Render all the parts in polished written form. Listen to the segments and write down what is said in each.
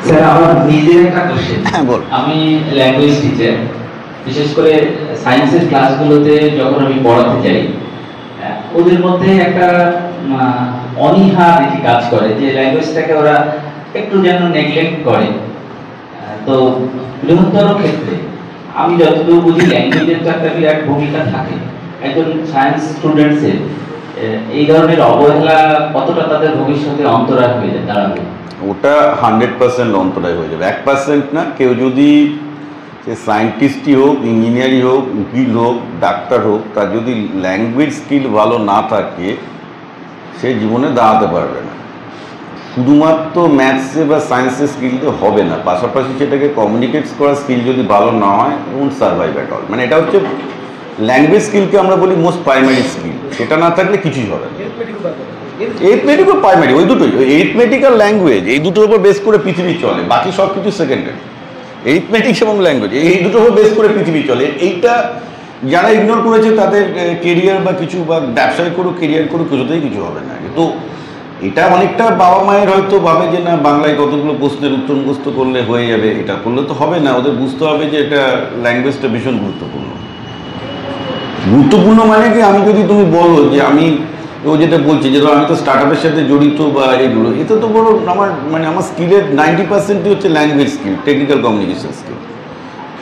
Sir আমার নিজের একটা কোশ্চেন। হ্যাঁ বল। আমি ল্যাঙ্গুয়েজ টিচার, বিশেষ করে সায়েন্সের ক্লাসগুলোতে যখন আমি পড়াতে যাই, ওদের মধ্যে একটা অনীহা দেখি কাজ করে যে ল্যাঙ্গুয়েজটাকে ওরা একটু যেন নেগলেক্ট করে। তো বৃহত্তর ক্ষেত্রে আমি যতদূর বুঝি ল্যাঙ্গুয়েজের তো একটা বিরাট ভূমিকা থাকে। একজন সায়েন্স স্টুডেন্টসের এই ধরনের অবহেলা কতটা তাদের ভবিষ্যতে অন্তরায় হয়ে দাঁড়াবে? ওটা 100% অন্তরায় হয়ে যাবে, 1% না। কেউ যদি সে সায়েন্টিস্টই হোক, ইঞ্জিনিয়ারই হোক, উকিল হোক, ডাক্তার হোক, তার যদি ল্যাঙ্গুয়েজ স্কিল ভালো না থাকে সে জীবনে দাঁড়াতে পারবে না। শুধুমাত্র ম্যাথসে বা সায়েন্সের স্কিল তো হবে না, পাশাপাশি সেটাকে কমিউনিকেট করার স্কিল যদি ভালো না হয় ওন্ট সার্ভাইভ অ্যাট অল। মানে এটা হচ্ছে ল্যাঙ্গুয়েজ স্কিলকে আমরা বলি মোস্ট প্রাইমারি স্কিল, সেটা না থাকলে কিছুই হবে না। এরিথমেটিক ও প্রাইমারি, ওই দুটোই, এরিথমেটিক আর ল্যাঙ্গুয়েজ, এই দুটোর উপর বেস করে পৃথিবী চলে, বাকি সব কিছু সেকেন্ডারি। এরিথমেটিক্স এবং ল্যাঙ্গুয়েজ এই দুটোর উপর বেস করে পৃথিবী চলে। এইটা যারা ইগনোর করেছে তাদের কেরিয়ার বা কিছু বা ব্যবসায় করুক, কেরিয়ার করুক, কিছুতেই কিছু হবে না। তো এটা অনেকটা বাবা মায়ের হয়তো ভাবে যে না বাংলায় কতগুলো প্রশ্নের উত্তর মুখস্থ করলে হয়ে যাবে, এটা করলে তো হবে না। ওদের বুঝতে হবে যে এটা ল্যাঙ্গুয়েজটা ভীষণ গুরুত্বপূর্ণ। গুরুত্বপূর্ণ মানে কি, আমি যদি তুমি বলো যে আমি ও যেটা বলছি যে আমি তো স্টার্ট আপের সাথে জড়িত বা এগুলো, এতে তো বড় আমার মানে আমার স্কিলের 90%ই হচ্ছে language skill, technical communication skill.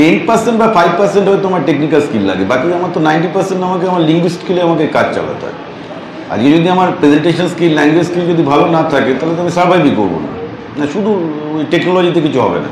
10% বা 5% হয়তো আমার টেকনিক্যাল স্কিল লাগে, বাকি আমার তো 90% আমাকে আমার লিঙ্গুইস্ট স্কিলে আমাকে কাজ চালাতে হয়। আজকে যদি আমার প্রেজেন্টেশন স্কিল, ল্যাঙ্গুয়েজ স্কিল যদি ভালো না থাকে তাহলে তো আমি সার্ভাইভই করবো না। শুধু ওই টেকনোলজিতে কিছু হবে না।